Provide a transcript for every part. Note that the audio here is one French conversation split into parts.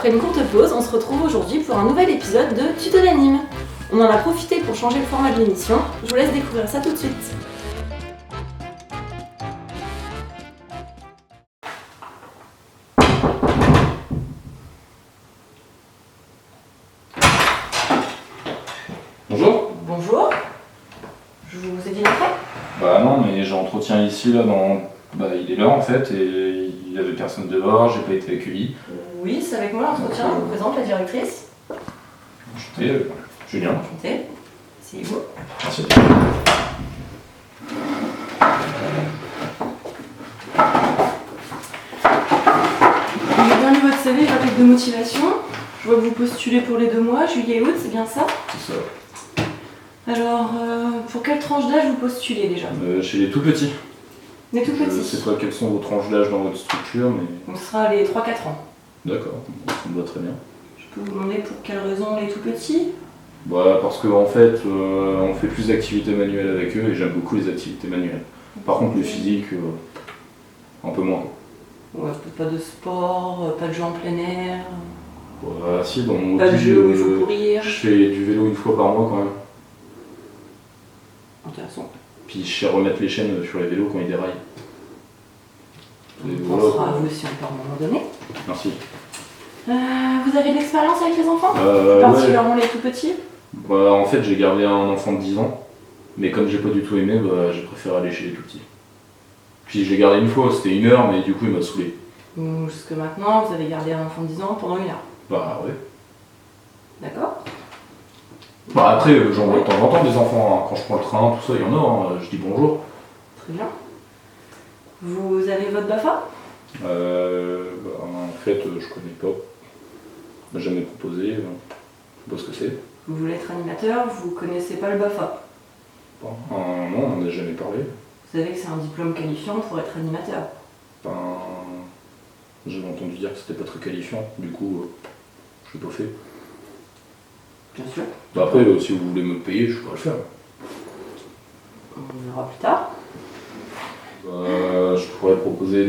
après une courte pause, on se retrouve aujourd'hui pour un nouvel épisode de Tuto d'anime. On en a profité pour changer le format de l'émission, je vous laisse découvrir ça tout de suite. Bonjour. Bonjour, je vous ai dit d'entrer. Bah non, mais j'entretiens ici, là, il est l'heure en fait, et il y avait personne dehors, j'ai pas été accueilli. Oui, c'est avec moi l'entretien, je vous présente la directrice. Enchanté, Julien. Enchanté, asseyez-vous. Merci. J'ai bien lu votre CV, votre lettre de motivation. Je vois que vous postulez pour les 2 mois, juillet et août, c'est bien ça? C'est ça. Alors, pour quelle tranche d'âge vous postulez déjà? Chez les tout petits. Les tout Je petits. sais pas quelles sont vos tranches d'âge dans votre structure, mais... On sera les 3-4 ans. D'accord, ça me va très bien. Je peux vous demander pour quelle raison les tout petits? Bah parce qu'en fait, on fait plus d'activités manuelles avec eux, et j'aime beaucoup les activités manuelles. Par contre, le physique, un peu moins. Ouais, pas de sport, pas de jeux en plein air, Bah si, dans mon pas de hobby, jeu où il faut courir. je fais du vélo une fois par mois quand même. Intéressant. Puis je sais remettre les chaînes sur les vélos quand ils déraillent. Et On voilà, pensera à quoi. vous aussi encore à un moment donné. Merci. Vous avez de l'expérience avec les enfants? Ouais. Particulièrement les tout petits? Bah, en fait, j'ai gardé un enfant de 10 ans, mais comme j'ai pas du tout aimé, bah, j'ai préféré aller chez les tout petits. Puis je l'ai gardé une fois, c'était 1 heure, mais du coup il m'a saoulé. Donc, jusque maintenant, vous avez gardé un enfant de 10 ans pendant 1 heure. Bah ouais. D'accord? Bah après, j'en vois de temps en temps des enfants, hein. Quand je prends le train, tout ça, il y en a, hein. Je dis bonjour. Très bien. Vous avez votre BAFA? Bah, en fait, je connais pas. On m'a jamais proposé, je sais pas ce que c'est. Vous voulez être animateur, vous connaissez pas le BAFA. Non, on m'en a jamais parlé. Vous savez que c'est un diplôme qualifiant pour être animateur. Ben, j'avais entendu dire que c'était pas très qualifiant, du coup, je l'ai pas fait. Bien sûr. Bah après, si vous voulez me payer, je pourrais le faire. On verra plus tard. Je pourrais proposer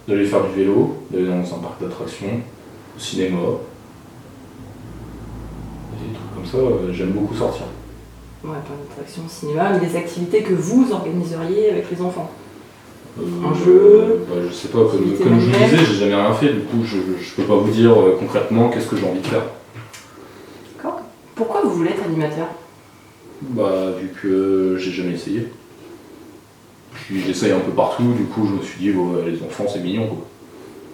d'aller faire du vélo, d'aller dans un parc d'attractions, au cinéma. Des trucs comme ça, j'aime beaucoup sortir. Ouais, pas d'attraction au cinéma, mais des activités que vous organiseriez avec les enfants. Un jeu. Bah, je sais pas, comme activité je vous manuelle. disais, j'ai jamais rien fait, du coup je peux pas vous dire concrètement qu'est-ce que j'ai envie de faire. D'accord. Pourquoi vous voulez être animateur? Bah vu que j'ai jamais essayé. Puis j'essaye un peu partout, du coup je me suis dit bon, les enfants c'est mignon quoi.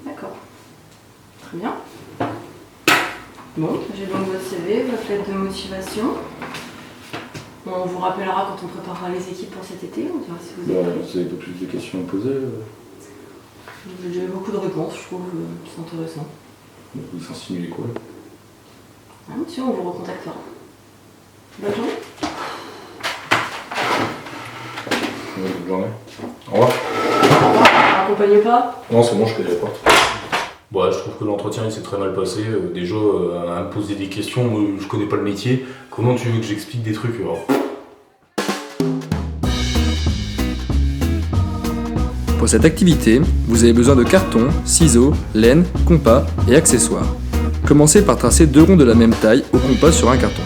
D'accord. Très bien. Bon, j'ai donc votre CV, votre lettre de motivation. On vous rappellera quand on préparera les équipes pour cet été, on dira si vous êtes prêts. Vous avez pas plus de questions à me poser J'ai eu beaucoup de réponses, je trouve, c'est intéressant. Vous insinuez quoi? Ah, monsieur, on vous recontactera. Bonne journée. Bonne journée. Au revoir. Accompagnez pas. Non, c'est bon, je connais pas. Bon, je trouve que l'entretien il s'est très mal passé. Déjà, à me poser des questions, moi, je connais pas le métier. Comment tu veux que j'explique des trucs alors? Pour cette activité, vous avez besoin de carton, ciseaux, laine, compas et accessoires. Commencez par tracer 2 ronds de la même taille au compas sur un carton.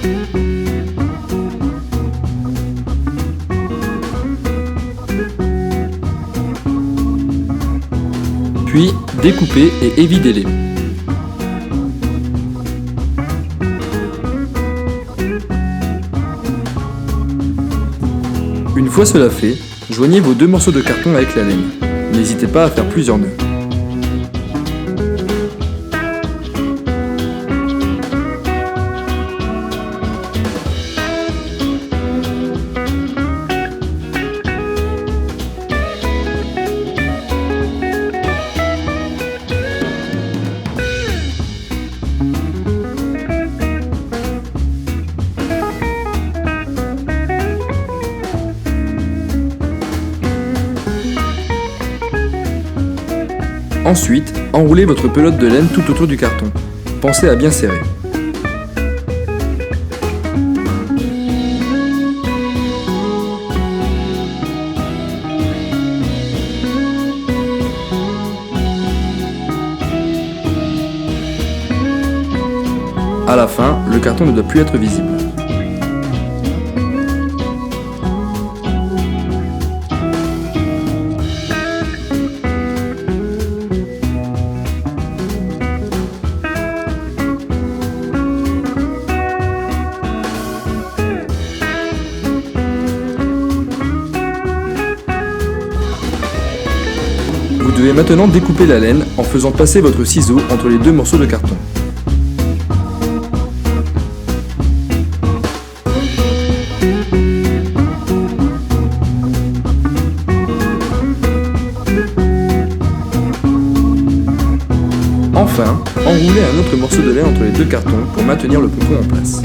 Puis, découpez et évidez-les. Une fois cela fait, joignez vos 2 morceaux de carton avec la laine. N'hésitez pas à faire plusieurs nœuds. Ensuite, enroulez votre pelote de laine tout autour du carton. Pensez à bien serrer. carton ne doit plus être visible. Vous devez maintenant découper la laine en faisant passer votre ciseau entre les deux morceaux de carton. Enfin, enroulez un autre morceau de laine entre les deux cartons pour maintenir le pompon en place.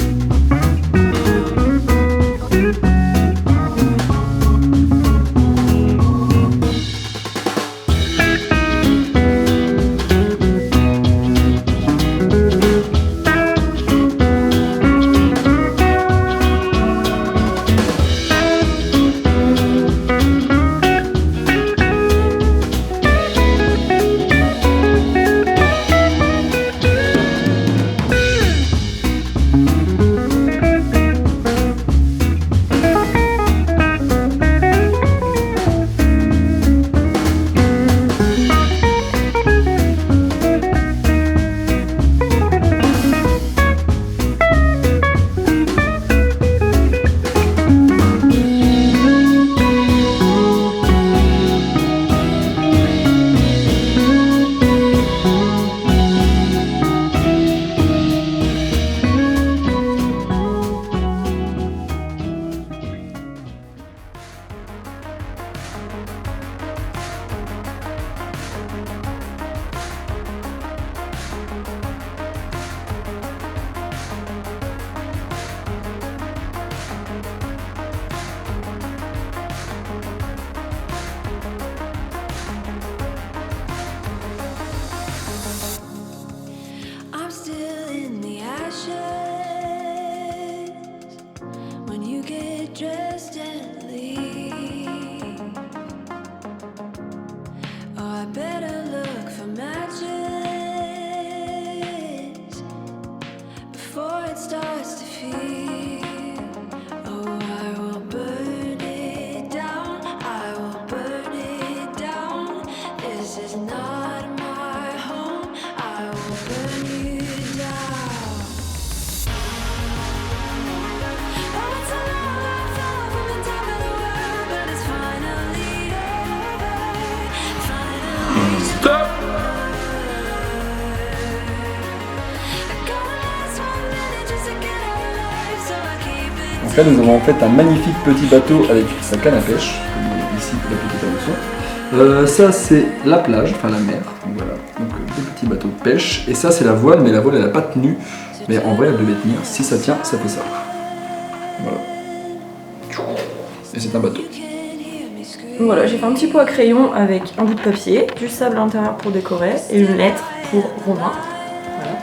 Dressed and leave. Oh, I better look for matches before it starts to feel. Oh, I will burn it down. I will burn it down. This is not my home. I will burn you down. Oh, it's a Donc là, nous avons en fait un magnifique petit bateau avec sa canne à pêche, comme ici la petite avançon. Ça c'est la plage, enfin la mer, donc voilà, donc le petit bateau de pêche. Et ça c'est la voile, mais la voile elle n'a pas tenu, mais en vrai elle devait tenir. Si ça tient, ça fait ça. Voilà. Et c'est un bateau. Donc voilà, j'ai fait un petit pot à crayon avec un bout de papier, du sable à l'intérieur pour décorer et une lettre pour Romain. Voilà.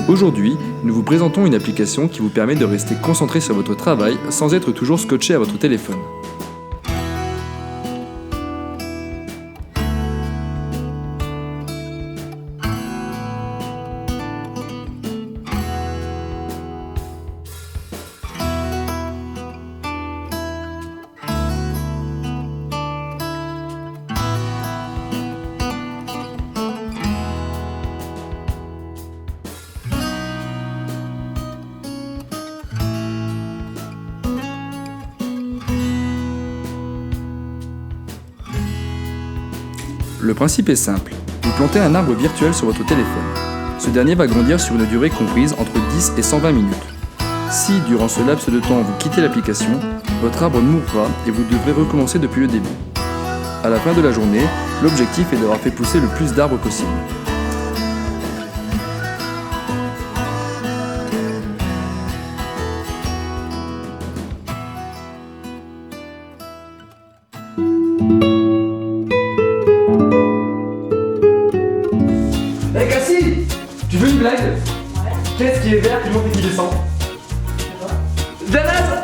Aujourd'hui, nous vous présentons une application qui vous permet de rester concentré sur votre travail sans être toujours scotché à votre téléphone. Le principe est simple, vous plantez un arbre virtuel sur votre téléphone. Ce dernier va grandir sur une durée comprise entre 10 et 120 minutes. Si, durant ce laps de temps, vous quittez l'application, votre arbre mourra et vous devrez recommencer depuis le début. À la fin de la journée, l'objectif est d'avoir fait pousser le plus d'arbres possible. Hey Cassie, tu veux une blague? Ouais. Qu'est-ce qui est vert, qui monte et qui descend? Dallas.